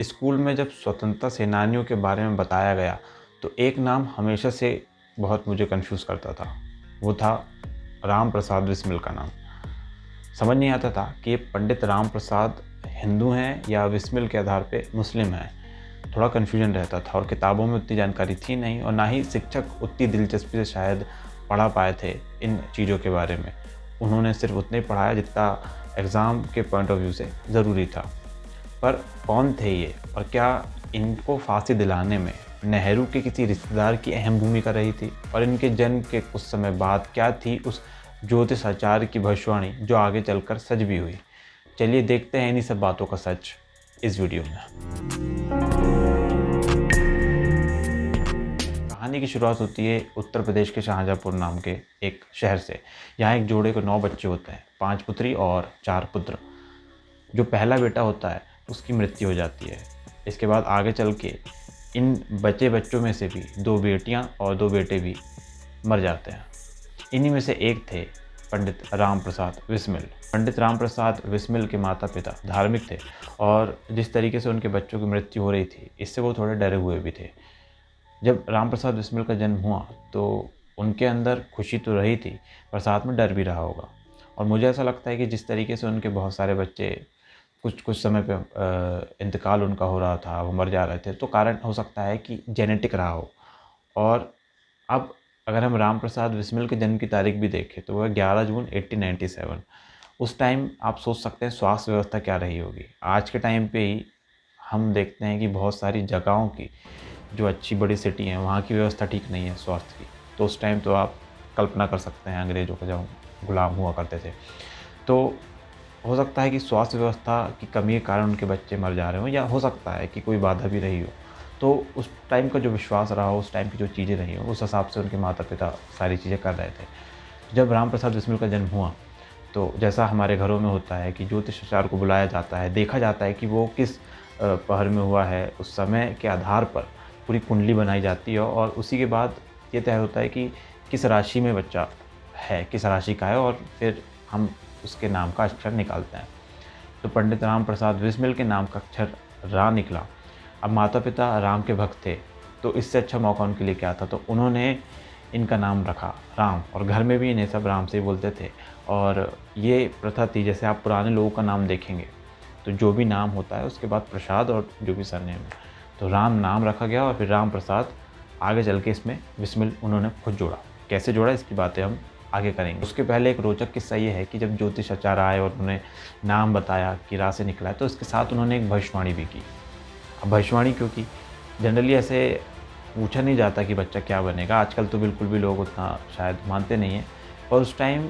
School में जब स्वतंत्रता सेनानियों के बारे में बताया गया तो एक नाम हमेशा से बहुत मुझे कंफ्यूज करता था। वो था राम प्रसाद बिस्मिल का नाम। समझ नहीं आता था कि ये पंडित राम प्रसाद हिंदू हैं या बिस्मिल के आधार पे मुस्लिम हैं। थोड़ा कन्फ्यूजन रहता था और किताबों में उतनी जानकारी थी नहीं और ना ही शिक्षक उतनी दिलचस्पी से शायद पढ़ा पाए थे इन चीज़ों के बारे में। उन्होंने सिर्फ उतना ही पढ़ाया जितना एग्ज़ाम के पॉइंट ऑफ व्यू से ज़रूरी था। पर कौन थे ये और क्या इनको फांसी दिलाने में नेहरू के किसी रिश्तेदार की अहम भूमिका रही थी? और इनके जन्म के कुछ समय बाद क्या थी उस ज्योतिषाचार्य की भविष्यवाणी जो आगे चलकर सच भी हुई? चलिए देखते हैं इन्हीं सब बातों का सच इस वीडियो में। कहानी की शुरुआत होती है उत्तर प्रदेश के शाहजहाँपुर नाम के एक शहर से। यहाँ एक जोड़े को 9 बच्चे होते हैं, 5 पुत्री और 4 पुत्र। जो पहला बेटा होता है उसकी मृत्यु हो जाती है। इसके बाद आगे चल के इन बचे बच्चों में से भी 2 बेटियां और 2 बेटे भी मर जाते हैं। इन्हीं में से एक थे पंडित राम प्रसाद बिस्मिल। पंडित राम प्रसाद बिस्मिल के माता पिता धार्मिक थे और जिस तरीके से उनके बच्चों की मृत्यु हो रही थी इससे वो थोड़े डरे हुए भी थे। जब राम प्रसाद बिस्मिल का जन्म हुआ तो उनके अंदर खुशी तो रही थी पर साथ में डर भी रहा होगा। और मुझे ऐसा लगता है कि जिस तरीके से उनके बहुत सारे बच्चे कुछ समय पे इंतकाल उनका हो रहा था, वो मर जा रहे थे, तो कारण हो सकता है कि जेनेटिक रहा हो। और अब अगर हम राम प्रसाद बिस्मिल के जन्म की तारीख भी देखें तो वह 11 जून 1897। उस टाइम आप सोच सकते हैं स्वास्थ्य व्यवस्था क्या रही होगी। आज के टाइम पे ही हम देखते हैं कि बहुत सारी जगहों की जो अच्छी बड़ी सिटी हैं वहाँ की व्यवस्था ठीक नहीं है स्वास्थ्य की। तो उस टाइम तो आप कल्पना कर सकते हैं अंग्रेज़ों के जब गुलाम हुआ करते थे। तो हो सकता है कि स्वास्थ्य व्यवस्था की कमी के कारण उनके बच्चे मर जा रहे हों या हो सकता है कि कोई बाधा भी रही हो। तो उस टाइम का जो विश्वास रहा हो, उस टाइम की जो चीज़ें रही हों, उस हिसाब से उनके माता-पिता सारी चीज़ें कर रहे थे। जब राम प्रसाद बिस्मिल का जन्म हुआ, तो जैसा हमारे घरों में होता है कि ज्योतिषाचार्य को बुलाया जाता है, देखा जाता है कि वो किस पहर में हुआ है, उस समय के आधार पर पूरी कुंडली बनाई जाती है और उसी के बाद ये तय होता है कि किस राशि में बच्चा है, किस राशि का है और फिर हम उसके नाम का अक्षर निकालते हैं। तो पंडित राम प्रसाद बिस्मिल के नाम का अक्षर रा निकला। अब माता पिता राम के भक्त थे तो इससे अच्छा मौका उनके लिए क्या था, तो उन्होंने इनका नाम रखा राम। और घर में भी इन्हें सब राम से ही बोलते थे। और ये प्रथा थी, जैसे आप पुराने लोगों का नाम देखेंगे तो जो भी नाम होता है उसके बाद प्रसाद और जो भी सरनेम है, तो राम नाम रखा गया और फिर राम प्रसाद आगे चल के इसमें बिस्मिल उन्होंने खुद जोड़ा। कैसे जोड़ा इसकी बातें हम आगे करेंगे। उसके पहले एक रोचक किस्सा ये है कि जब ज्योतिषाचार्य आए और उन्होंने नाम बताया कि रा से निकला है तो इसके साथ उन्होंने एक भविष्यवाणी भी की। अब भविष्यवाणी क्यों की? जनरली ऐसे पूछा नहीं जाता कि बच्चा क्या बनेगा। आजकल तो बिल्कुल भी लोग उतना शायद मानते नहीं हैं। और उस टाइम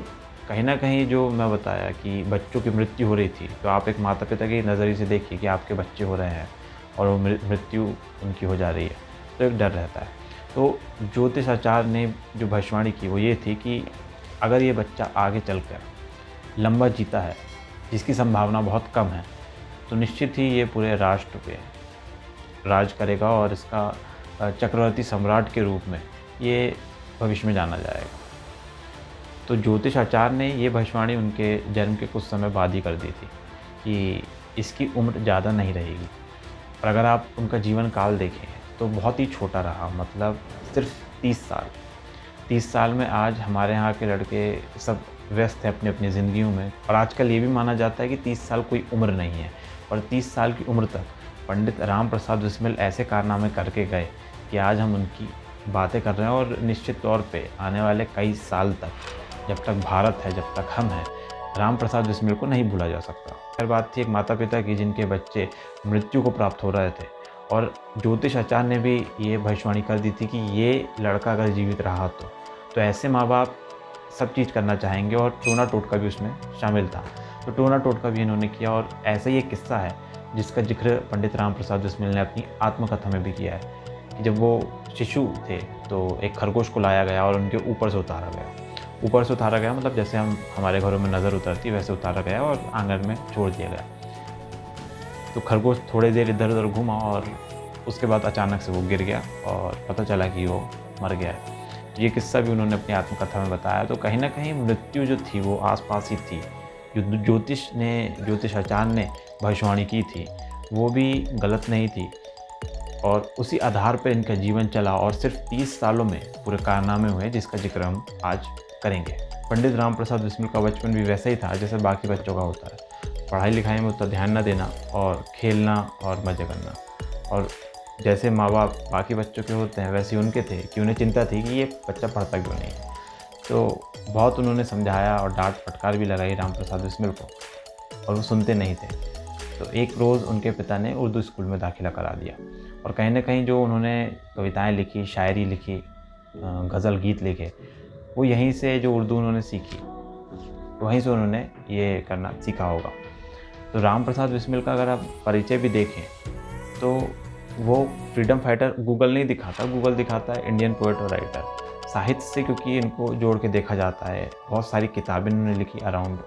कहीं न कहीं जो मैं बताया कि बच्चों की मृत्यु हो रही थी, तो आप एक माता-पिता के नज़रिए से देखिए कि आपके बच्चे हो रहे हैं और वो मृत्यु उनकी हो जा रही है, तो एक डर रहता है। तो ज्योतिषाचार्य ने जो भविष्यवाणी की वो ये थी कि अगर ये बच्चा आगे चलकर लंबा जीता है, जिसकी संभावना बहुत कम है, तो निश्चित ही ये पूरे राष्ट्र पे राज करेगा और इसका चक्रवर्ती सम्राट के रूप में ये भविष्य में जाना जाएगा। तो ज्योतिषाचार्य ने ये भविष्यवाणी उनके जन्म के कुछ समय बाद ही कर दी थी कि इसकी उम्र ज़्यादा नहीं रहेगी। और अगर आप उनका जीवन काल देखें तो बहुत ही छोटा रहा, मतलब सिर्फ 30 साल। 30 साल में आज हमारे यहाँ के लड़के सब व्यस्त हैं अपनी अपनी ज़िंदगियों में। और आजकल ये भी माना जाता है कि 30 साल कोई उम्र नहीं है। और 30 साल की उम्र तक पंडित राम प्रसाद बिस्मिल ऐसे कारनामे करके गए कि आज हम उनकी बातें कर रहे हैं। और निश्चित तौर पे आने वाले कई साल तक, जब तक भारत है, जब तक हम हैं, राम प्रसाद बिस्मिल को नहीं भूला जा सकता। फिर बात थी एक माता पिता की जिनके बच्चे मृत्यु को प्राप्त हो रहे थे और ज्योतिषाचार्य ने भी ये भविष्यवाणी कर दी थी कि ये लड़का अगर जीवित रहा तो ऐसे माँ बाप सब चीज़ करना चाहेंगे। और टोना टोटका भी उसमें शामिल था। तो टोना टोटका भी इन्होंने किया। और ऐसा ही एक किस्सा है जिसका जिक्र पंडित राम प्रसाद बिस्मिल ने अपनी आत्मकथा में भी किया है कि जब वो शिशु थे तो एक खरगोश को लाया गया और उनके ऊपर से उतारा गया। ऊपर से उतारा गया मतलब जैसे हमारे घरों में नज़र उतरती वैसे उतारा गया और आंगन में छोड़ दिया गया। तो खरगोश थोड़ी देर इधर उधर घूमा और उसके बाद अचानक से वो गिर गया और पता चला कि वो मर गया है। ये किस्सा भी उन्होंने अपनी आत्मकथा में बताया। तो कहीं न कहीं मृत्यु जो थी वो आस-पास ही थी। जो ज्योतिषाचार्य ने भविष्यवाणी की थी वो भी गलत नहीं थी और उसी आधार पर इनका जीवन चला और सिर्फ 30 सालों में पूरे कारनामे हुए जिसका जिक्र हम आज करेंगे। पंडित राम प्रसाद बिस्मिल का बचपन भी वैसा ही था जैसे बाकी बच्चों का होता है, पढ़ाई लिखाई में उतना ध्यान न देना और खेलना और मज़े करना। और जैसे माँ बाप बाकी बच्चों के होते हैं वैसे उनके थे कि उन्हें चिंता थी कि ये बच्चा पढ़ता क्यों नहीं है। तो बहुत उन्होंने समझाया और डांट फटकार भी लगाई राम प्रसाद बिस्मिल को और वो सुनते नहीं थे। तो एक रोज़ उनके पिता ने उर्दू स्कूल में दाखिला करा दिया और कहीं ना कहीं जो उन्होंने कविताएं लिखी, शायरी लिखी, गज़ल गीत लिखे, वो यहीं से जो उर्दू उन्होंने सीखी वहीं से उन्होंने ये करना सीखा होगा। तो राम प्रसाद बिस्मिल का अगर आप परिचय भी देखें तो वो फ्रीडम फाइटर गूगल नहीं दिखाता, गूगल दिखाता है इंडियन पोएट और राइटर। साहित्य से क्योंकि इनको जोड़ के देखा जाता है, बहुत सारी किताबें इन्होंने लिखी, अराउंड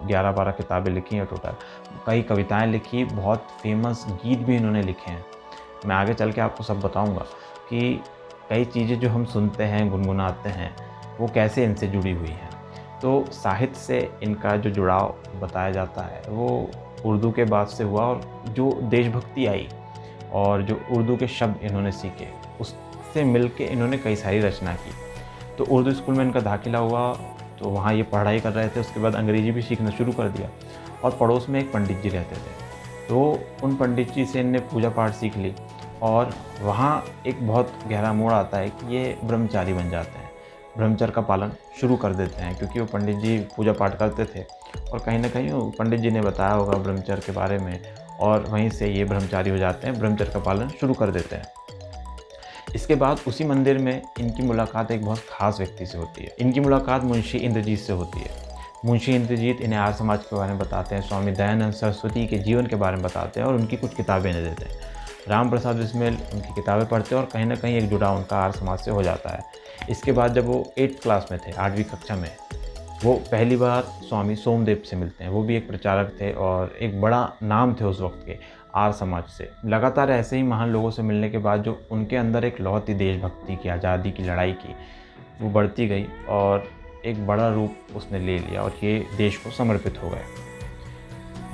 11-12 किताबें लिखी हैं टोटल, कई कविताएं लिखी, बहुत फेमस गीत भी इन्होंने लिखे हैं। मैं आगे चल के आपको सब बताऊंगा कि कई चीज़ें जो हम सुनते हैं, गुनगुनाते हैं, वो कैसे इनसे जुड़ी हुई हैं। तो साहित्य से इनका जो जुड़ाव बताया जाता है वो उर्दू के बाद से हुआ और जो देशभक्ति आई और जो उर्दू के शब्द इन्होंने सीखे उससे मिलके इन्होंने कई सारी रचना की। तो उर्दू स्कूल में इनका दाखिला हुआ तो वहाँ ये पढ़ाई कर रहे थे, उसके बाद अंग्रेज़ी भी सीखना शुरू कर दिया और पड़ोस में एक पंडित जी रहते थे। तो उन पंडित जी से इनने पूजा पाठ सीख ली और वहाँ एक बहुत गहरा मोड़ आता है कि ये ब्रह्मचारी बन जाते हैं, ब्रह्मचर्य का पालन शुरू कर देते हैं क्योंकि वो पंडित जी पूजा पाठ करते थे और कहीं ना कहीं वो पंडित जी ने बताया होगा ब्रह्मचर्य के बारे में और वहीं से ये ब्रह्मचारी हो जाते हैं, ब्रह्मचर्य का पालन शुरू कर देते हैं। इसके बाद उसी मंदिर में इनकी मुलाकात एक बहुत ख़ास व्यक्ति से होती है। इनकी मुलाकात मुंशी इंद्रजीत से होती है। मुंशी इंद्रजीत इन्हें आर्य समाज के बारे में बताते हैं, स्वामी दयानंद सरस्वती के जीवन के बारे में बताते हैं और उनकी कुछ किताबें इन्हें देते हैं। राम प्रसाद बिस्मिल उनकी किताबें पढ़ते हैं और कहीं ना कहीं एक जुड़ाव उनका आर्य समाज से हो जाता है। इसके बाद जब वो 8th क्लास में थे, 8वीं कक्षा में, वो पहली बार स्वामी सोमदेव से मिलते हैं। वो भी एक प्रचारक थे और एक बड़ा नाम थे उस वक्त के आर्य समाज से। लगातार ऐसे ही महान लोगों से मिलने के बाद जो उनके अंदर एक लौ थी देशभक्ति की, आज़ादी की लड़ाई की, वो बढ़ती गई और एक बड़ा रूप उसने ले लिया और ये देश को समर्पित हो गए।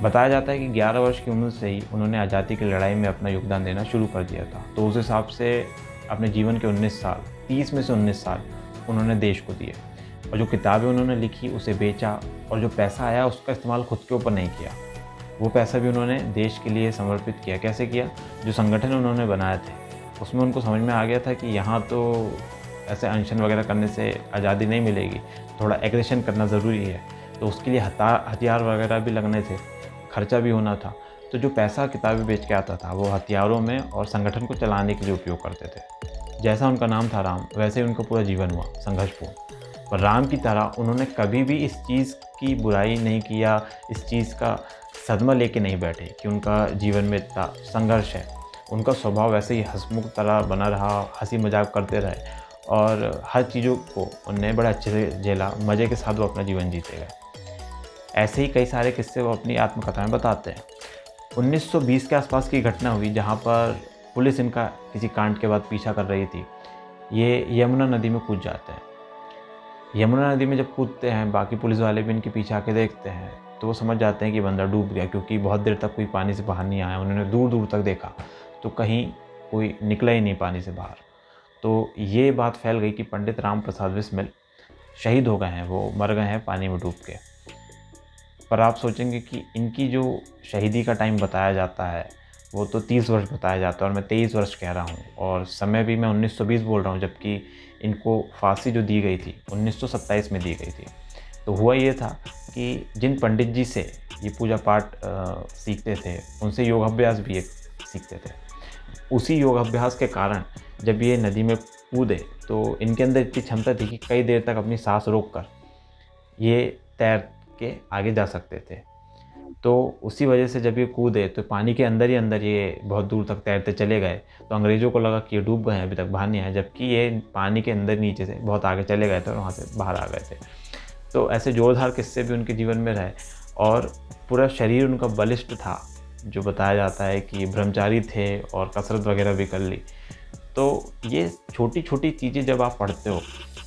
बताया जाता है कि 11 वर्ष की उम्र से ही उन्होंने आज़ादी की लड़ाई में अपना योगदान देना शुरू कर दिया था। तो उस हिसाब से अपने जीवन के 19 साल, 30 में से 19 साल उन्होंने देश को दिए और जो किताबें उन्होंने लिखी उसे बेचा और जो पैसा आया उसका इस्तेमाल खुद के ऊपर नहीं किया, वो पैसा भी उन्होंने देश के लिए समर्पित किया। कैसे किया? जो संगठन उन्होंने बनाए थे उसमें उनको समझ में आ गया था कि यहाँ तो ऐसे अनशन वगैरह करने से आज़ादी नहीं मिलेगी, थोड़ा एग्रेशन करना ज़रूरी है। तो उसके लिए हथियार वगैरह भी लगने थे, खर्चा भी होना था। तो जो पैसा किताबें बेच के आता था वो हथियारों में और संगठन को चलाने के लिए उपयोग करते थे। जैसा उनका नाम था राम, वैसे ही उनका पूरा जीवन हुआ संघर्षपूर्ण। पर राम की तरह उन्होंने कभी भी इस चीज़ की बुराई नहीं किया, इस चीज़ का सदमा लेके नहीं बैठे कि उनका जीवन में इतना संघर्ष है। उनका स्वभाव वैसे ही हंसमुख तरह बना रहा, हंसी मजाक करते रहे और हर चीज़ों को उनने बड़े अच्छे से झेला, मज़े के साथ वो अपना जीवन जीते गए। ऐसे ही कई सारे किस्से वो अपनी आत्मकथाएं बताते हैं। 1920 के आसपास की घटना हुई जहाँ पर पुलिस इनका किसी कांड के बाद पीछा कर रही थी। ये यमुना नदी में कूद जाते हैं। यमुना नदी में जब कूदते हैं, बाकी पुलिस वाले भी इनके पीछे आके देखते हैं तो वो समझ जाते हैं कि बंदा डूब गया, क्योंकि बहुत देर तक कोई पानी से बाहर नहीं आया। उन्होंने दूर दूर तक देखा तो कहीं कोई निकला ही नहीं पानी से बाहर। तो ये बात फैल गई कि पंडित राम प्रसाद बिस्मिल शहीद हो गए हैं, वो मर गए हैं पानी में डूब के। पर आप सोचेंगे कि इनकी जो शहीदी का टाइम बताया जाता है वो तो 30 वर्ष बताया जाता है और मैं 23 वर्ष कह रहा हूँ और समय भी मैं 1920 बोल रहा हूँ, जबकि इनको फांसी जो दी गई थी 1927 में दी गई थी। तो हुआ ये था कि जिन पंडित जी से ये पूजा पाठ सीखते थे उनसे योगाभ्यास भी एक सीखते थे। उसी योगाभ्यास के कारण जब ये नदी में कूदे तो इनके अंदर इतनी क्षमता थी कि कई देर तक अपनी सांस रोककर ये तैर के आगे जा सकते थे। तो उसी वजह से जब ये कूदे तो पानी के अंदर ही अंदर ये बहुत दूर तक तैरते चले गए। तो अंग्रेज़ों को लगा कि ये डूब गए हैं, अभी तक बाहर नहीं आए, जबकि ये पानी के अंदर नीचे से बहुत आगे चले गए थे और वहाँ से बाहर आ गए थे। तो ऐसे जोरदार किस्से भी उनके जीवन में रहे और पूरा शरीर उनका बलिष्ठ था। जो बताया जाता है कि ब्रह्मचारी थे और कसरत वगैरह भी कर ली। तो ये छोटी छोटी चीज़ें जब आप पढ़ते हो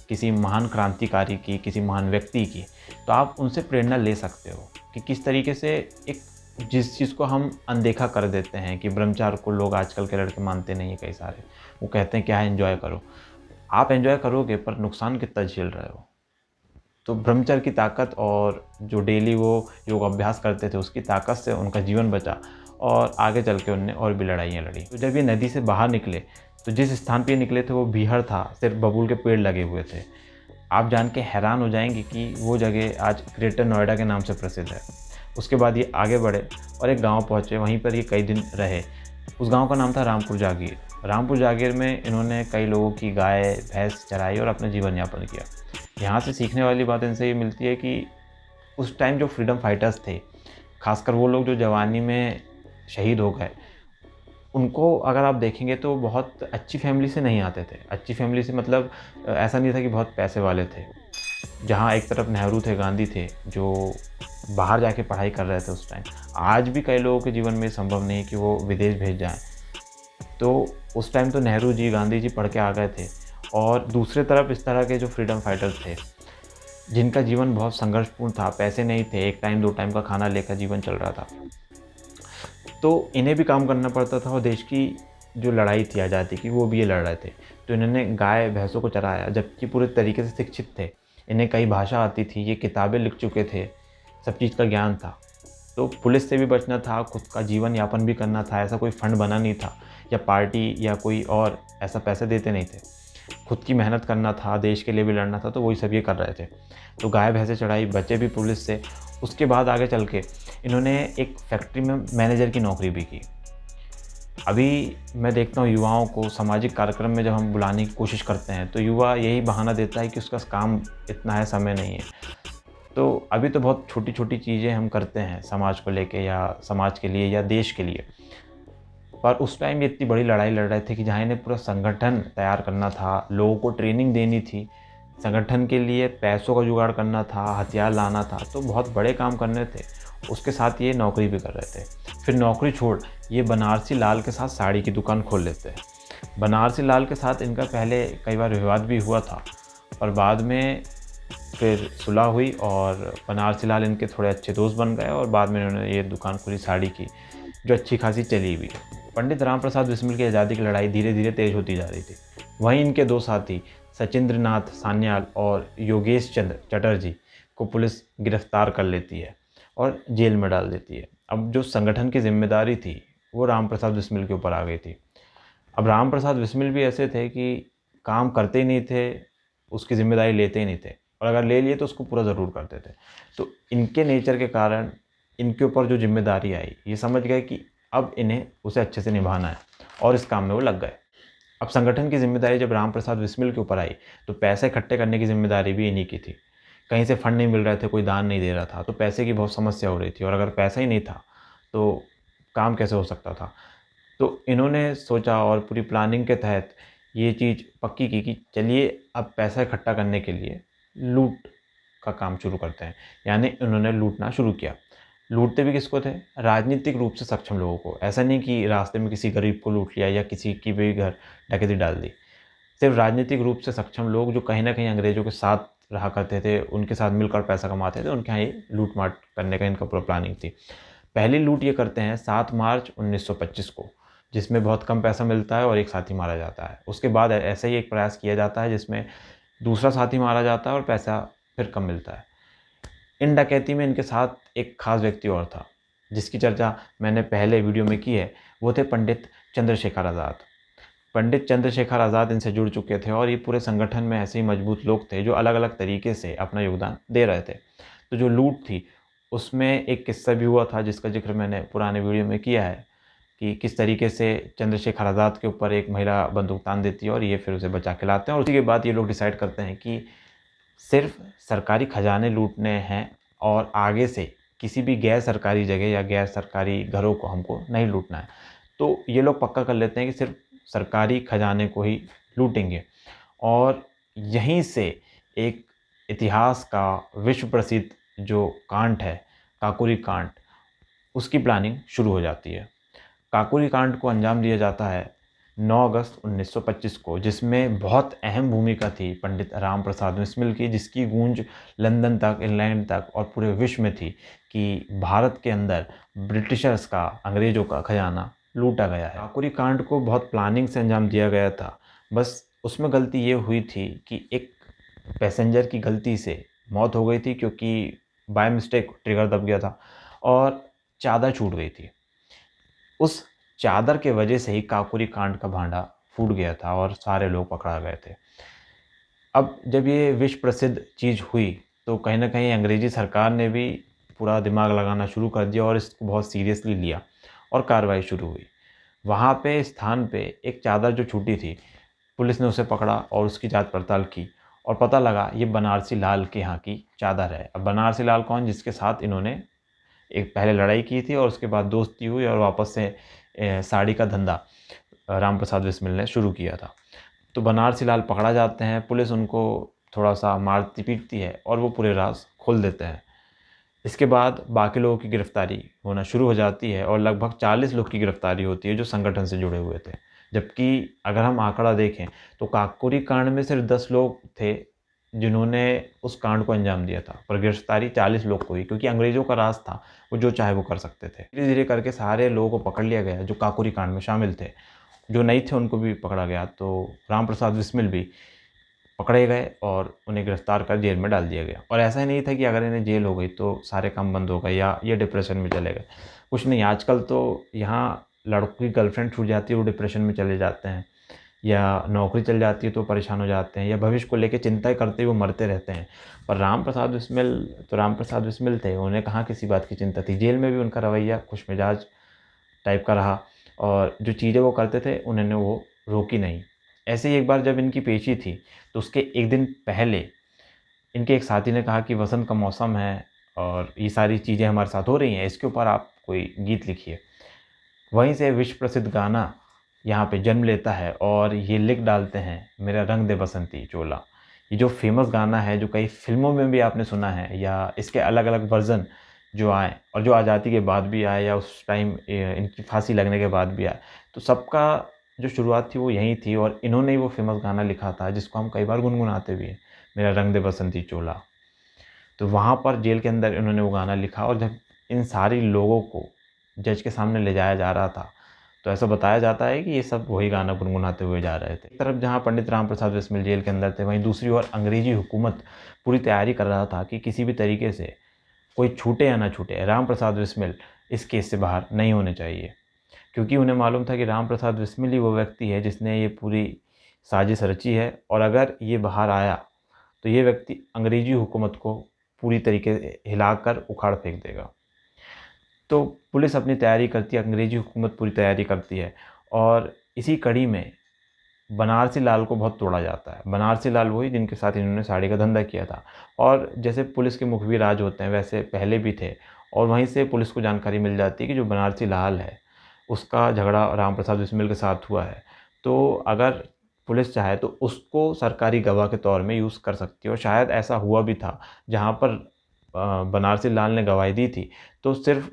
किसी महान क्रांतिकारी की, किसी महान व्यक्ति की, तो आप उनसे प्रेरणा ले सकते हो कि किस तरीके से एक जिस चीज़ को हम अनदेखा कर देते हैं कि ब्रह्मचार्य को लोग आजकल के लड़के मानते नहीं हैं कई सारे। वो कहते हैं क्या है एन्जॉय करो। आप एन्जॉय करोगे पर नुकसान कितना झेल रहे हो। तो ब्रह्मचर्य की ताकत और जो डेली वो योग अभ्यास करते थे उसकी ताकत से उनका जीवन बचा और आगे चल के उनने और भी लड़ाइयाँ लड़ी। तो जब ये नदी से बाहर निकले तो जिस स्थान पे निकले थे वो बीहड़ था, सिर्फ बबूल के पेड़ लगे हुए थे। आप जान के हैरान हो जाएंगे कि वो जगह आज ग्रेटर नोएडा के नाम से प्रसिद्ध है। उसके बाद ये आगे बढ़े और एक गांव पहुँचे, वहीं पर ये कई दिन रहे। उस गांव का नाम था रामपुर जागीर। रामपुर जागीर में इन्होंने कई लोगों की गाय भैंस चराई और अपना जीवन यापन किया। यहाँ से सीखने वाली बात इनसे ये मिलती है कि उस टाइम जो फ्रीडम फाइटर्स थे, खासकर वो लोग जो जवानी में शहीद हो गए, उनको अगर आप देखेंगे तो बहुत अच्छी फैमिली से नहीं आते थे। अच्छी फैमिली से मतलब ऐसा नहीं था कि बहुत पैसे वाले थे। जहाँ एक तरफ नेहरू थे, गांधी थे, जो बाहर जाके पढ़ाई कर रहे थे उस टाइम। आज भी कई लोगों के जीवन में संभव नहीं कि वो विदेश भेज जाएँ। तो उस टाइम तो नेहरू जी, गांधी जी पढ़ के आ गए थे। और दूसरे तरफ इस तरह के जो फ्रीडम फाइटर्स थे, जिनका जीवन बहुत संघर्षपूर्ण था, पैसे नहीं थे, एक टाइम 2 टाइम का खाना लेकर जीवन चल रहा था। तो इन्हें भी काम करना पड़ता था और देश की जो लड़ाई थी आज़ादी की, वो भी ये लड़ रहे थे। तो इन्होंने गाय भैंसों को चराया, जबकि पूरे तरीके से शिक्षित थे। इन्हें कई भाषा आती थी, ये किताबें लिख चुके थे, सब चीज़ का ज्ञान था। तो पुलिस से भी बचना था, खुद का जीवन यापन भी करना था। ऐसा कोई फंड बना नहीं था या पार्टी या कोई और ऐसा पैसे देते नहीं थे। खुद की मेहनत करना था, देश के लिए भी लड़ना था, तो वही सब ये कर रहे थे। तो गाय भैंसे चढ़ाई, बचे भी पुलिस से। उसके बाद आगे चल के इन्होंने एक फैक्ट्री में मैनेजर की नौकरी भी की। अभी मैं देखता हूँ युवाओं को सामाजिक कार्यक्रम में जब हम बुलाने की कोशिश करते हैं तो युवा यही बहाना देता है कि उसका काम इतना है, समय नहीं है। तो अभी तो बहुत छोटी-छोटी चीज़ें हम करते हैं समाज को लेके या समाज के लिए या देश के लिए। पर उस टाइम ये इतनी बड़ी लड़ाई लड़ रहे थे कि जहाँ इन्हें पूरा संगठन तैयार करना था, लोगों को ट्रेनिंग देनी थी, संगठन के लिए पैसों का जुगाड़ करना था, हथियार लाना था, तो बहुत बड़े काम करने थे। उसके साथ ये नौकरी भी कर रहे थे। फिर नौकरी छोड़ ये बनारसी लाल के साथ साड़ी की दुकान खोल लेते हैं। बनारसी लाल के साथ इनका पहले कई बार विवाद भी हुआ था, और बाद में फिर सुलह हुई और बनारसी लाल इनके थोड़े अच्छे दोस्त बन गए और बाद में इन्होंने ये दुकान खोली साड़ी की, जो अच्छी खासी चली भी। पंडित राम प्रसाद बिस्मिल की आज़ादी की लड़ाई धीरे धीरे तेज होती जा रही थी। वहीं इनके 2 साथी सचिंद्र नाथ सान्याल और योगेश चंद्र चटर्जी को पुलिस गिरफ्तार कर लेती है और जेल में डाल देती है। अब जो संगठन की जिम्मेदारी थी वो राम प्रसाद बिस्मिल के ऊपर आ गई थी। अब राम प्रसाद बिस्मिल भी ऐसे थे कि काम करते ही नहीं थे, उसकी ज़िम्मेदारी लेते ही नहीं थे, और अगर ले लिए तो उसको पूरा ज़रूर करते थे। तो इनके नेचर के कारण इनके ऊपर जो ज़िम्मेदारी आई, ये समझ गए कि अब इन्हें उसे अच्छे से निभाना है, और इस काम में वो लग गए। अब संगठन की ज़िम्मेदारी जब राम प्रसाद बिस्मिल के ऊपर आई तो पैसे इकट्ठे करने की ज़िम्मेदारी भी इन्हीं की थी। कहीं से फंड नहीं मिल रहे थे, कोई दान नहीं दे रहा था, तो पैसे की बहुत समस्या हो रही थी, और अगर पैसा ही नहीं था तो काम कैसे हो सकता था। तो इन्होंने सोचा और पूरी प्लानिंग के तहत ये चीज़ पक्की की कि चलिए अब पैसा इकट्ठा करने के लिए लूट का काम शुरू करते हैं। यानी उन्होंने लूटना शुरू किया। लूटते भी किसको थे? राजनीतिक रूप से सक्षम लोगों को। ऐसा नहीं कि रास्ते में किसी गरीब को लूट लिया या किसी की भी घर डकैती डाल दी। सिर्फ राजनीतिक रूप से सक्षम लोग जो कहीं न कहीं अंग्रेज़ों के साथ रहा करते थे, उनके साथ मिलकर पैसा कमाते थे, उनके यहाँ ये लूट-माट करने का इनका पूरा प्लानिंग थी। पहली लूट ये करते हैं 7 मार्च 1925 को, जिसमें बहुत कम पैसा मिलता है और एक साथी मारा जाता है। उसके बाद ऐसा ही एक प्रयास किया जाता है जिसमें दूसरा साथी मारा जाता है और पैसा फिर कम मिलता है। इन डकैती में इनके साथ एक ख़ास व्यक्ति और था, जिसकी चर्चा मैंने पहले वीडियो में की है। वो थे पंडित चंद्रशेखर आज़ाद। पंडित चंद्रशेखर आज़ाद इनसे जुड़ चुके थे, और ये पूरे संगठन में ऐसे ही मजबूत लोग थे जो अलग-अलग तरीके से अपना योगदान दे रहे थे। तो जो लूट थी उसमें एक किस्सा भी हुआ था जिसका ज़िक्र मैंने पुराने वीडियो में किया है कि किस तरीके से चंद्रशेखर आज़ाद के ऊपर एक महिला बंदूक तान देती है और ये फिर उसे बचा के लाते हैं, और उसी के बाद ये लोग डिसाइड करते हैं कि सिर्फ सरकारी खजाने लूटने हैं और आगे से किसी भी गैर सरकारी जगह या गैर सरकारी घरों को हमको नहीं लूटना है। तो ये लोग पक्का कर लेते हैं कि सिर्फ सरकारी खजाने को ही लूटेंगे, और यहीं से एक इतिहास का विश्व प्रसिद्ध जो कांड है, काकोरी कांड, उसकी प्लानिंग शुरू हो जाती है। काकोरी कांड को अंजाम दिया जाता है 9 अगस्त 1925 को, जिसमें बहुत अहम भूमिका थी पंडित राम प्रसाद बिस्मिल की, जिसकी गूंज लंदन तक, इंग्लैंड तक और पूरे विश्व में थी कि भारत के अंदर ब्रिटिशर्स का, अंग्रेज़ों का खजाना लूटा गया है। काकोरी कांड को बहुत प्लानिंग से अंजाम दिया गया था। बस उसमें गलती ये हुई थी कि एक पैसेंजर की गलती से मौत हो गई थी, क्योंकि बाय मिस्टेक ट्रिगर दब गया था और चादर छूट गई थी। उस चादर के वजह से ही काकोरी कांड का भांडा फूट गया था और सारे लोग पकड़ा गए थे। अब जब ये विश्व प्रसिद्ध चीज़ हुई, तो कहीं न कहीं अंग्रेज़ी सरकार ने भी पूरा दिमाग लगाना शुरू कर दिया और इसको बहुत सीरियसली लिया और कार्रवाई शुरू हुई। वहाँ पे स्थान पे एक चादर जो छूटी थी, पुलिस ने उसे पकड़ा और उसकी जाँच पड़ताल की और पता लगा ये बनारसी लाल के यहाँ की चादर है। अब बनारसी लाल कौन? जिसके साथ इन्होंने एक पहले लड़ाई की थी और उसके बाद दोस्ती हुई और वापस से साड़ी का धंधा राम प्रसाद बिस्मिल ने शुरू किया था। तो बनारसी लाल पकड़ा जाते हैं, पुलिस उनको थोड़ा-सा मारती पीटती है और वो पूरे राज़ खोल देते हैं। इसके बाद बाकी लोगों की गिरफ्तारी होना शुरू हो जाती है और लगभग 40 लोग की गिरफ्तारी होती है जो संगठन से जुड़े हुए थे। जबकि अगर हम आंकड़ा देखें तो काकोरी कांड में सिर्फ 10 लोग थे जिन्होंने उस कांड को अंजाम दिया था, पर गिरफ्तारी 40 लोग को हुई, क्योंकि अंग्रेज़ों का राज था, वो जो चाहे वो कर सकते थे। धीरे-धीरे करके सारे लोगों को पकड़ लिया गया जो काकोरी कांड में शामिल थे। जो नहीं थे उनको भी पकड़ा गया, तो राम प्रसाद बिस्मिल भी पकड़े गए और उन्हें गिरफ्तार कर जेल में डाल दिया गया। और ऐसा ही नहीं था कि अगर इन्हें जेल हो गई तो सारे काम बंद हो गए या ये डिप्रेशन में चले गए। कुछ नहीं, आजकल तो यहाँ लड़कों की गर्लफ्रेंड छूट जाती है, वो डिप्रेशन में चले जाते हैं, या नौकरी चल जाती है तो परेशान हो जाते हैं, या भविष्य को लेके चिंता करते हुए मरते रहते हैं। पर राम प्रसाद बिस्मिल तो राम प्रसाद बिस्मिल थे, उन्हें कहाँ किसी बात की चिंता थी। जेल में भी उनका रवैया खुशमिजाज टाइप का रहा और जो चीज़ें वो करते थे उन्होंने वो रोकी नहीं। ऐसे ही एक बार जब इनकी पेशी थी, तो उसके 1 दिन पहले इनके एक साथी ने कहा कि वसंत का मौसम है और ये सारी चीज़ें हमारे साथ हो रही हैं, इसके ऊपर आप कोई गीत लिखिए। वहीं से विश्व प्रसिद्ध गाना यहाँ पे जन्म लेता है और ये लिख डालते हैं, मेरा रंग दे बसंती चोला। ये जो फ़ेमस गाना है, जो कई फ़िल्मों में भी आपने सुना है या इसके अलग-अलग वर्ज़न जो आए और जो आज़ादी के बाद भी आए या उस टाइम इनकी फांसी लगने के बाद भी आए, तो सबका जो शुरुआत थी वो यहीं थी और इन्होंने ही वो फ़ेमस गाना लिखा था जिसको हम कई बार गुनगुनाते भी हैं, मेरा रंग दे बसंती चोला। तो वहाँ पर जेल के अंदर इन्होंने वो गाना लिखा और जब इन सारे लोगों को जज के सामने ले जाया जा रहा था, तो ऐसा बताया जाता है कि ये सब वही गाना गुनगुनाते हुए जा रहे थे। एक तरफ जहाँ पंडित राम प्रसाद बिस्मिल जेल के अंदर थे, वहीं दूसरी ओर अंग्रेज़ी हुकूमत पूरी तैयारी कर रहा था कि किसी भी तरीके से कोई छूटे या ना छूटे, राम प्रसाद बिस्मिल इस केस से बाहर नहीं होने चाहिए। क्योंकि उन्हें मालूम था कि राम प्रसाद बिस्मिल ही वो व्यक्ति है जिसने ये पूरी साजिश रची है और अगर ये बाहर आया, तो ये व्यक्ति अंग्रेज़ी हुकूमत को पूरी तरीके से हिलाकर उखाड़ फेंक देगा। तो पुलिस अपनी तैयारी करती है, अंग्रेज़ी हुकूमत पूरी तैयारी करती है और इसी कड़ी में बनारसी लाल को बहुत तोड़ा जाता है। बनारसी लाल वही जिनके साथ इन्होंने साड़ी का धंधा किया था और जैसे पुलिस के मुखबिर आज होते हैं वैसे पहले भी थे और वहीं से पुलिस को जानकारी मिल जाती है कि जो बनारसी लाल है, उसका झगड़ा राम प्रसाद बिस्मिल के साथ हुआ है। तो अगर पुलिस चाहे तो उसको सरकारी गवाह के तौर में यूज़ कर सकती है और शायद ऐसा हुआ भी था, जहाँ पर बनारसी लाल ने गवाही दी थी, तो सिर्फ़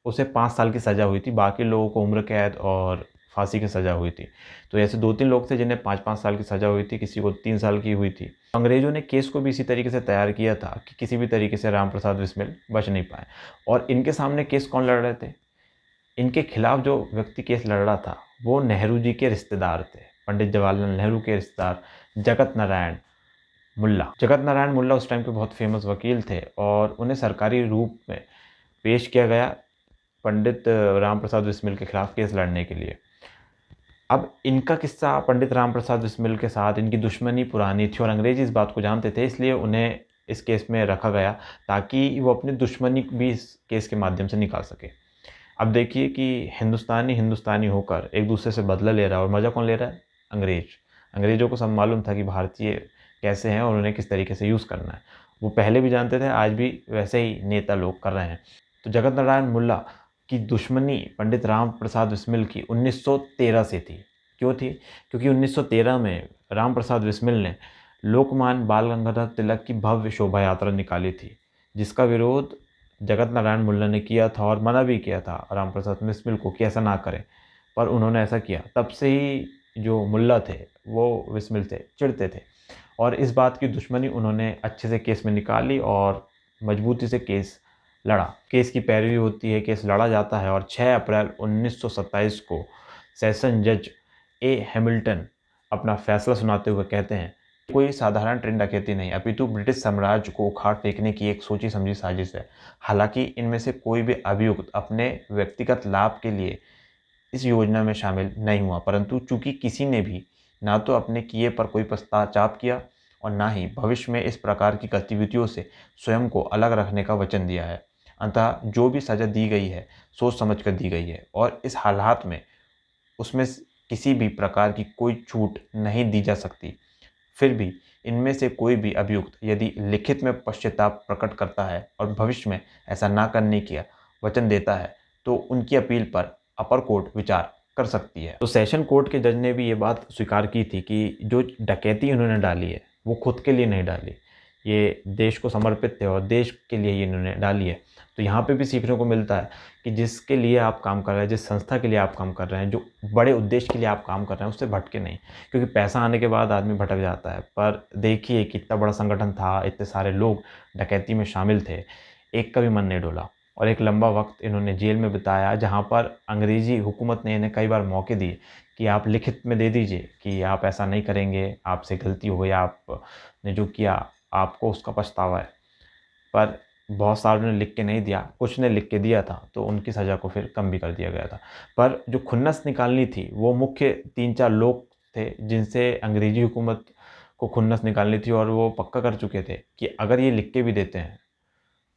उसे 5 साल की सज़ा हुई थी, बाकी लोगों को उम्र कैद और फांसी की सज़ा हुई थी। तो ऐसे 2-3 लोग थे जिन्हें 5-5 साल की सज़ा हुई थी, किसी को 3 साल की हुई थी। अंग्रेज़ों ने केस को भी इसी तरीके से तैयार किया था कि किसी भी तरीके से राम प्रसाद बिस्मिल बच नहीं पाए और इनके सामने केस कौन लड़ रहे थे? इनके खिलाफ जो व्यक्ति केस लड़ रहा था, वो नेहरू जी के रिश्तेदार थे। पंडित जवाहरलाल नेहरू के रिश्तेदार जगत नारायण मुल्ला। जगत नारायण मुल्ला उस टाइम के बहुत फ़ेमस वकील थे और उन्हें सरकारी रूप में पेश किया गया पंडित राम प्रसाद बिस्मिल के खिलाफ केस लड़ने के लिए। अब इनका किस्सा पंडित राम प्रसाद बिस्मिल के साथ इनकी दुश्मनी पुरानी थी और अंग्रेज़ इस बात को जानते थे, इसलिए उन्हें इस केस में रखा गया ताकि वो अपनी दुश्मनी भी इस केस के माध्यम से निकाल सके। अब देखिए कि हिंदुस्तानी होकर एक दूसरे से बदला ले रहा है और मज़ा कौन ले रहा है? अंग्रेज़। अंग्रेज़ों को सब मालूम था कि भारतीय कैसे हैं और उन्हें किस तरीके से यूज़ करना है। वो पहले भी जानते थे, आज भी वैसे ही नेता लोग कर रहे हैं। तो जगत नारायण मुल्ला की दुश्मनी पंडित राम प्रसाद बिस्मिल की 1913 से थी। क्यों थी? क्योंकि 1913 में राम प्रसाद बिस्मिल ने लोकमान्य बाल गंगाधर तिलक की भव्य शोभा यात्रा निकाली थी, जिसका विरोध जगत नारायण मुल्ला ने किया था और मना भी किया था राम प्रसाद बिस्मिल को कि ऐसा ना करें, पर उन्होंने ऐसा किया। तब से ही जो मुल्ला थे वो बिस्मिल से चिढ़ते थे और इस बात की दुश्मनी उन्होंने अच्छे से केस में निकाली और मजबूती से केस लड़ा। केस की पैरवी होती है, केस लड़ा जाता है और 6 अप्रैल 1927 को सेशन जज ए हैमिल्टन अपना फैसला सुनाते हुए कहते हैं, कोई साधारण ट्रेन डकैती नहीं अपितु ब्रिटिश साम्राज्य को उखाड़ फेंकने की एक सोची समझी साजिश है। हालांकि इनमें से कोई भी अभियुक्त अपने व्यक्तिगत लाभ के लिए इस योजना में शामिल नहीं हुआ, परंतु चूंकि किसी ने भी ना तो अपने किए पर कोई पश्चाताप किया और ना ही भविष्य में इस प्रकार की गतिविधियों से स्वयं को अलग रखने का वचन दिया है। अतः जो भी सज़ा दी गई है सोच समझ कर दी गई है और इस हालात में उसमें किसी भी प्रकार की कोई छूट नहीं दी जा सकती। फिर भी इनमें से कोई भी अभियुक्त यदि लिखित में पश्चाताप प्रकट करता है और भविष्य में ऐसा ना करने का वचन देता है तो उनकी अपील पर अपर कोर्ट विचार कर सकती है। तो सेशन कोर्ट के जज ने भी ये बात स्वीकार की थी कि जो डकैती उन्होंने डाली है वो खुद के लिए नहीं डाली, ये देश को समर्पित थे और देश के लिए ये इन्होंने डाली है। तो यहाँ पे भी सीखने को मिलता है कि जिसके लिए आप काम कर रहे हैं, जिस संस्था के लिए आप काम कर रहे हैं, जो बड़े उद्देश्य के लिए आप काम कर रहे हैं, उससे भटके नहीं, क्योंकि पैसा आने के बाद आदमी भटक जाता है। पर देखिए कितना बड़ा संगठन था, इतने सारे लोग डकैती में शामिल थे, एक का भी मन नहीं डोला और एक लंबा वक्त इन्होंने जेल में बिताया, जहाँ पर अंग्रेज़ी हुकूमत ने इन्हें कई बार मौके दिए कि आप लिखित में दे दीजिए कि आप ऐसा नहीं करेंगे, आपसे गलती हो गई, आपने जो किया आपको उसका पछतावा है। पर बहुत सारों ने लिख के नहीं दिया, कुछ ने लिख के दिया था, तो उनकी सज़ा को फिर कम भी कर दिया गया था। पर जो खुन्नस निकालनी थी वो मुख्य 3-4 लोग थे जिनसे अंग्रेज़ी हुकूमत को खुन्नस निकालनी थी और वो पक्का कर चुके थे कि अगर ये लिख के भी देते हैं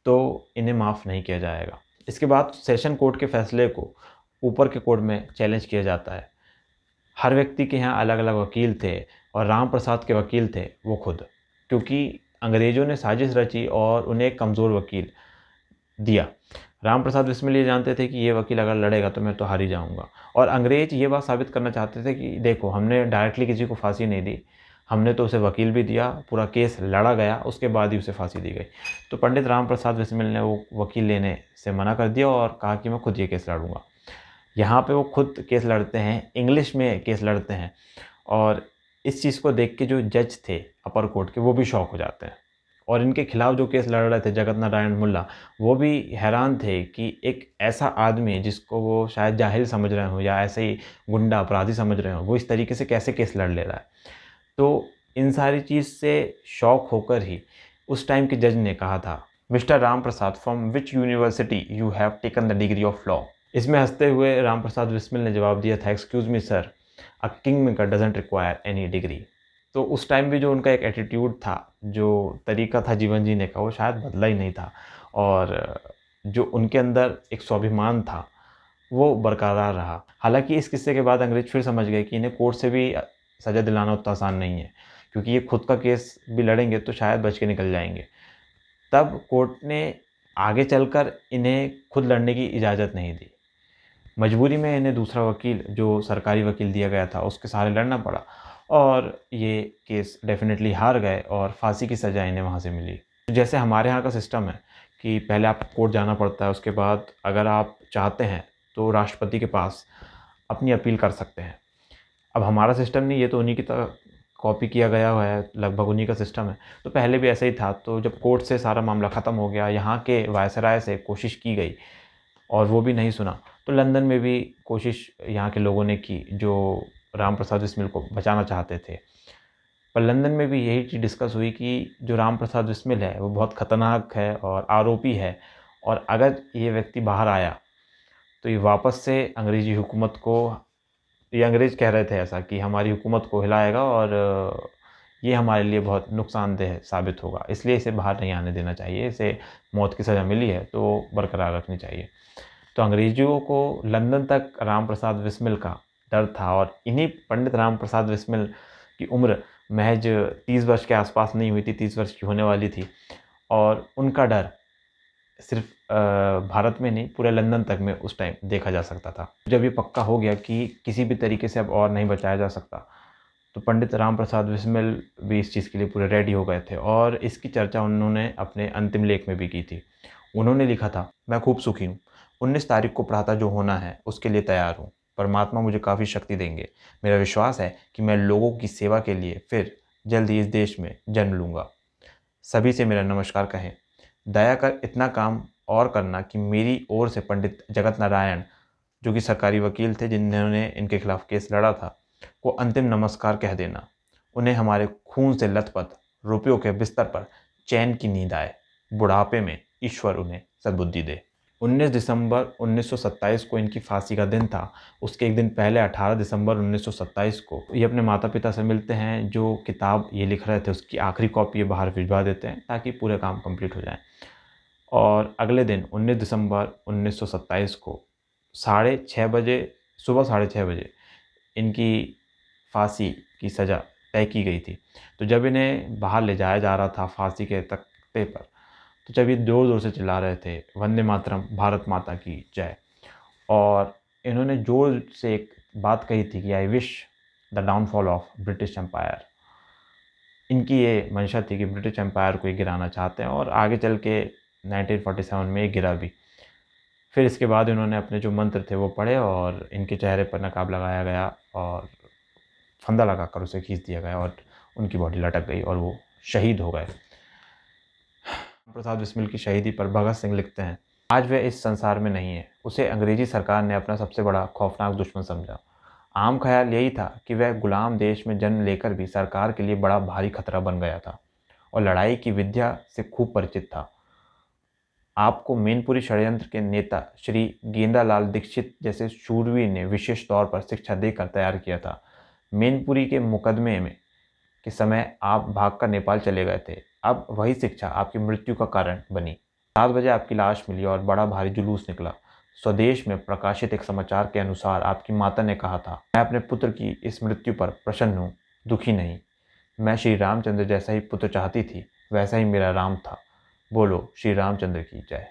तो इन्हें माफ़ नहीं किया जाएगा। इसके बाद सेशन कोर्ट के फैसले को ऊपर के कोर्ट में चैलेंज किया जाता है। हर व्यक्ति के यहाँ अलग-अलग वकील थे और राम प्रसाद के वकील थे वो खुद, क्योंकि अंग्रेज़ों ने साजिश रची और उन्हें एक कमज़ोर वकील दिया। राम प्रसाद बिस्मिल ये जानते थे कि ये वकील अगर लड़ेगा तो मैं तो हार ही जाऊँगा और अंग्रेज़ ये बात साबित करना चाहते थे कि देखो हमने डायरेक्टली किसी को फांसी नहीं दी, हमने तो उसे वकील भी दिया, पूरा केस लड़ा गया, उसके बाद ही उसे फांसी दी गई। तो पंडित राम प्रसाद बिस्मिल ने वो वकील लेने से मना कर दिया और कहा कि मैं खुद ये केस लड़ूँगा। यहाँ पे वो खुद केस लड़ते हैं, इंग्लिश में केस लड़ते हैं और इस चीज़ को देख के जो जज थे अपर कोर्ट के वो भी शॉक हो जाते हैं और इनके खिलाफ जो केस लड़ रहे थे जगत नारायण मुल्ला, वो भी हैरान थे कि एक ऐसा आदमी जिसको वो शायद जाहिल समझ रहे हों या ऐसे ही गुंडा अपराधी समझ रहे हों, वो इस तरीके से कैसे केस लड़ ले रहा है। तो इन सारी चीज़ से शॉक होकर ही उस टाइम के जज ने कहा था, mister Ram Prasad from which university you have taken the degree of law. इसमें हंसते हुए राम प्रसाद बिस्मिल ने जवाब दिया था, excuse me sir, a king maker doesn't require any degree. तो उस टाइम भी जो उनका एक एटीट्यूड था, जो तरीका था जीवन जीने का, वो शायद बदला ही नहीं था और जो उनके अंदर एक स्वाभिमान था वो बरकरार रहा। हालाँकि इस किस्से के बाद अंग्रेज़ फिर समझ गए कि इन्हें कोर्ट से भी सज़ा दिलाना उतना आसान नहीं है, क्योंकि ये खुद का केस भी लड़ेंगे तो शायद बच के निकल जाएँगे। तब कोर्ट ने आगे चलकर इन्हें खुद लड़ने की इजाज़त नहीं दी। मजबूरी में इन्हें दूसरा वकील, जो सरकारी वकील दिया गया था, उसके सहारे लड़ना पड़ा और ये केस डेफ़िनेटली हार गए और फांसी की सज़ा इन्हें वहाँ से मिली। जैसे हमारे यहाँ का सिस्टम है कि पहले आपको कोर्ट जाना पड़ता है, उसके बाद अगर आप चाहते हैं तो राष्ट्रपति के पास अपनी अपील कर सकते हैं। अब हमारा सिस्टम नहीं, ये तो उन्हीं की तरह कॉपी किया गया हुआ है, लगभग उन्हीं का सिस्टम है। तो पहले भी ऐसा ही था, तो जब कोर्ट से सारा मामला ख़त्म हो गया, यहाँ के वायसराय से कोशिश की गई और वो भी नहीं सुना, तो लंदन में भी कोशिश यहाँ के लोगों ने की जो राम प्रसाद बिस्मिल को बचाना चाहते थे। पर लंदन में भी यही चीज़ डिस्कस हुई कि जो राम प्रसाद बिस्मिल है वो बहुत ख़तरनाक है और आरोपी है और अगर ये व्यक्ति बाहर आया तो ये वापस से अंग्रेज़ी हुकूमत को, ये अंग्रेज़ कह रहे थे ऐसा कि हमारी हुकूमत को हिलाएगा और ये हमारे लिए बहुत नुकसानदेह साबित होगा, इसलिए इसे बाहर नहीं आने देना चाहिए, इसे मौत की सज़ा मिली है तो बरकरार रखनी चाहिए। तो अंग्रेज़ियों को लंदन तक राम प्रसाद बिस्मिल का डर था और इन्हीं पंडित राम प्रसाद बिस्मिल की उम्र महज 30 वर्ष के आसपास नहीं हुई थी, 30 वर्ष की होने वाली थी और उनका डर सिर्फ भारत में नहीं, पूरे लंदन तक में उस टाइम देखा जा सकता था। जब ये पक्का हो गया कि किसी भी तरीके से अब और नहीं बचाया जा सकता, तो पंडित राम प्रसाद बिस्मिल भी इस चीज़ के लिए पूरे रेडी हो गए थे और इसकी चर्चा उन्होंने अपने अंतिम लेख में भी की थी। उन्होंने लिखा था, मैं खूब सुखी हूँ, 19 तारीख को प्रातः जो होना है उसके लिए तैयार हूँ। परमात्मा मुझे काफ़ी शक्ति देंगे। मेरा विश्वास है कि मैं लोगों की सेवा के लिए फिर जल्द ही इस देश में जन्म लूँगा। सभी से मेरा नमस्कार कहें। दया कर इतना काम और करना कि मेरी ओर से पंडित जगत नारायण, जो कि सरकारी वकील थे जिन्होंने इनके खिलाफ केस लड़ा था, को अंतिम नमस्कार कह देना। उन्हें हमारे खून से लथपथ रुपयों के बिस्तर पर चैन की नींद आए। बुढ़ापे में ईश्वर उन्हें सद्बुद्धि दे। 19 दिसंबर 1927 को इनकी फांसी का दिन था। उसके एक दिन पहले 18 दिसंबर 1927 को ये अपने माता पिता से मिलते हैं। जो किताब ये लिख रहे थे उसकी आखिरी कॉपी ये बाहर भिजवा देते हैं ताकि पूरे काम कंप्लीट हो जाए। और अगले दिन 19 दिसंबर 1927 को 6:30 बजे, सुबह 6:30 बजे इनकी फांसी की सज़ा तय की गई थी। तो जब इन्हें बाहर ले जाया जा रहा था फांसी के तख्ते पर, तो जब ये ज़ोर-ज़ोर से चिल्ला रहे थे वंदे मातरम, भारत माता की जय, और इन्होंने ज़ोर से एक बात कही थी कि I wish the downfall of British empire. इनकी ये मंशा थी कि ब्रिटिश एम्पायर को ये गिराना चाहते हैं, और आगे चल के 1947 में ये गिरा भी। फिर इसके बाद इन्होंने अपने जो मंत्र थे वो पढ़े और इनके चेहरे पर नकाब लगाया गया और फंदा लगाकर उसे खींच दिया गया और उनकी बॉडी लटक गई और वो शहीद हो गए। प्रसाद बिस्मिल की शहीदी पर भगत सिंह लिखते हैं, आज वह इस संसार में नहीं है। उसे अंग्रेजी सरकार ने अपना सबसे बड़ा खौफनाक दुश्मन समझा। आम ख्याल यही था कि वह गुलाम देश में जन्म लेकर भी सरकार के लिए बड़ा भारी खतरा बन गया था और लड़ाई की विद्या से खूब परिचित था। आपको मैनपुरी षड्यंत्र के नेता श्री गेंदालाल दीक्षित जैसे शूरवीर ने विशेष तौर पर शिक्षा देकर तैयार किया था। मैनपुरी के मुकदमे में के समय आप भागकर नेपाल चले गए थे। अब वही शिक्षा आपकी मृत्यु का कारण बनी। 7 बजे आपकी लाश मिली और बड़ा भारी जुलूस निकला। स्वदेश में प्रकाशित एक समाचार के अनुसार आपकी माता ने कहा था, मैं अपने पुत्र की इस मृत्यु पर प्रसन्न हूँ, दुखी नहीं। मैं श्री रामचंद्र जैसा ही पुत्र चाहती थी, वैसा ही मेरा राम था। बोलो श्री रामचंद्र की जय।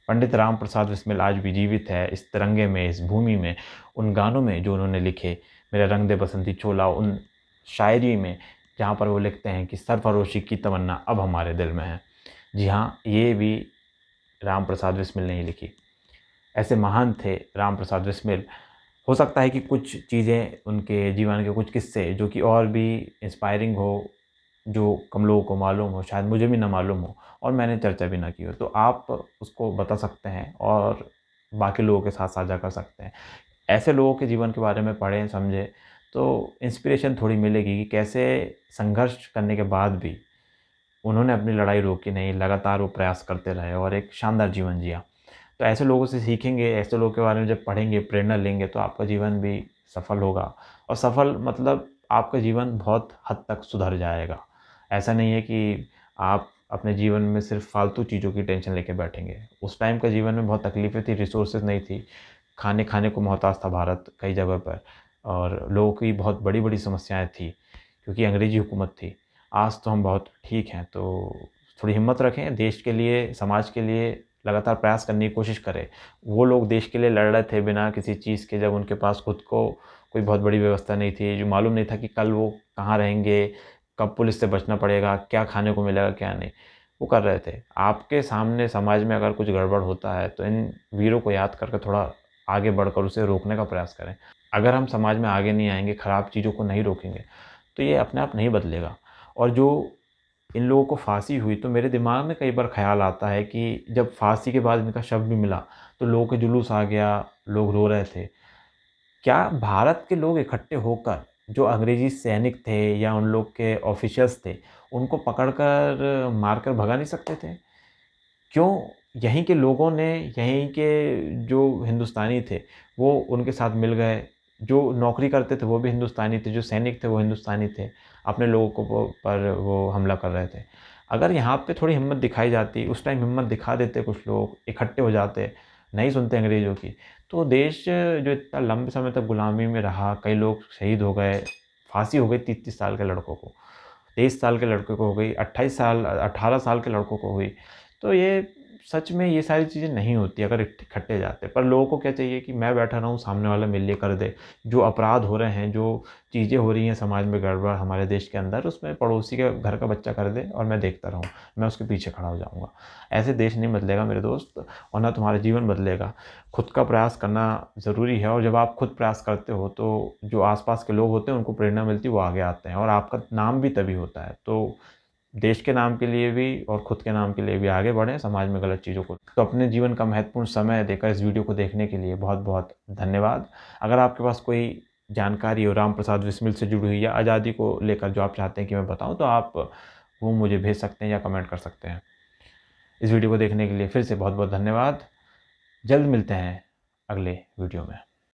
पंडित राम प्रसाद बिस्मिल आज भी जीवित है इस तिरंगे में, इस भूमि में, उन गानों में जो उन्होंने लिखे, मेरा रंग दे बसंती चोला, उन शायरी में जहाँ पर वो लिखते हैं कि सरफरोशी की तमन्ना अब हमारे दिल में है। जी हाँ, ये भी राम प्रसाद बिस्मिल ने ही लिखी। ऐसे महान थे राम प्रसाद बिस्मिल। हो सकता है कि कुछ चीज़ें उनके जीवन के कुछ किस्से जो कि और भी इंस्पायरिंग हो, जो कम लोगों को मालूम हो, शायद मुझे भी ना मालूम हो और मैंने चर्चा भी ना की हो, तो आप उसको बता सकते हैं और बाकी लोगों के साथ साझा कर सकते हैं। ऐसे लोगों के जीवन के बारे में पढ़ें, समझें, तो इंस्पिरेशन थोड़ी मिलेगी कि कैसे संघर्ष करने के बाद भी उन्होंने अपनी लड़ाई रोकी नहीं, लगातार वो प्रयास करते रहे और एक शानदार जीवन जिया। तो ऐसे लोगों से सीखेंगे, ऐसे लोगों के बारे में जब पढ़ेंगे, प्रेरणा लेंगे, तो आपका जीवन भी सफल होगा। और सफल मतलब आपका जीवन बहुत हद तक सुधर जाएगा। ऐसा नहीं है कि आप अपने जीवन में सिर्फ़ फ़ालतू चीज़ों की टेंशन लेके बैठेंगे। उस टाइम का जीवन में बहुत तकलीफ़ें थी, रिसोर्सेज़ नहीं थी, खाने को मोहताज था भारत कई जगह पर, और लोगों की बहुत बड़ी-बड़ी समस्याएँ थी क्योंकि अंग्रेज़ी हुकूमत थी। आज तो हम बहुत ठीक हैं, तो थोड़ी हिम्मत रखें, देश के लिए, समाज के लिए लगातार प्रयास करने की कोशिश करें। वो लोग देश के लिए लड़ रहे थे बिना किसी चीज़ के, जब उनके पास खुद को कोई बहुत बड़ी व्यवस्था नहीं थी, जो मालूम नहीं था कि कल वो कहाँ रहेंगे, कब पुलिस से बचना पड़ेगा, क्या खाने को मिलेगा, क्या नहीं, वो कर रहे थे। आपके सामने समाज में अगर कुछ गड़बड़ होता है तो इन वीरों को याद करके थोड़ा आगे बढ़कर उसे रोकने का प्रयास करें। अगर हम समाज में आगे नहीं आएँगे, ख़राब चीज़ों को नहीं रोकेंगे, तो ये अपने आप नहीं बदलेगा। और जो इन लोगों को फांसी हुई, तो मेरे दिमाग में कई बार ख़्याल आता है कि जब फांसी के बाद इनका शव भी मिला तो लोगों के जुलूस आ गया, लोग रो रहे थे। क्या भारत के लोग इकट्ठे होकर जो अंग्रेज़ी सैनिक थे या उन लोग के ऑफ़िशियल्स थे, उनको पकड़कर मारकर भगा नहीं सकते थे? क्यों यहीं के लोगों ने, यहीं के जो हिंदुस्तानी थे, वो उनके साथ मिल गए, जो नौकरी करते थे वो भी हिंदुस्तानी थे, जो सैनिक थे वो हिंदुस्तानी थे, अपने लोगों को पर वो हमला कर रहे थे। अगर यहाँ पे थोड़ी हिम्मत दिखाई जाती, उस टाइम हिम्मत दिखा देते कुछ लोग, इकट्ठे हो जाते, नहीं सुनते अंग्रेज़ों की, तो देश जो इतना लंबे समय तक गुलामी में रहा, कई लोग शहीद हो गए, फांसी हो गई 30-30 साल के लड़कों को, 23 साल के लड़के को हो गई, 28 साल 18 साल के लड़कों को हुई। तो ये सच में ये सारी चीज़ें नहीं होती अगर इकट्ठे जाते। पर लोगों को क्या चाहिए कि मैं बैठा रहूँ, सामने वाला मेरे लिए कर दे। जो अपराध हो रहे हैं, जो चीज़ें हो रही हैं समाज में गड़बड़ हमारे देश के अंदर, उसमें पड़ोसी के घर का बच्चा कर दे और मैं देखता रहूँ, मैं उसके पीछे खड़ा हो जाऊँगा। ऐसे देश नहीं बदलेगा मेरे दोस्त, और ना तुम्हारा जीवन बदलेगा। खुद का प्रयास करना ज़रूरी है, और जब आप खुद प्रयास करते हो तो जो आस-पास के लोग होते हैं उनको प्रेरणा मिलती है, वो आगे आते हैं, और आपका नाम भी तभी होता है। तो देश के नाम के लिए भी और खुद के नाम के लिए भी आगे बढ़ें, समाज में गलत चीज़ों को तो अपने जीवन का महत्वपूर्ण समय देकर इस वीडियो को देखने के लिए बहुत-बहुत धन्यवाद। अगर आपके पास कोई जानकारी हो राम प्रसाद बिस्मिल से जुड़ी हुई या आज़ादी को लेकर जो आप चाहते हैं कि मैं बताऊँ, तो आप वो मुझे भेज सकते हैं या कमेंट कर सकते हैं। इस वीडियो को देखने के लिए फिर से बहुत-बहुत धन्यवाद। जल्द मिलते हैं अगले वीडियो में।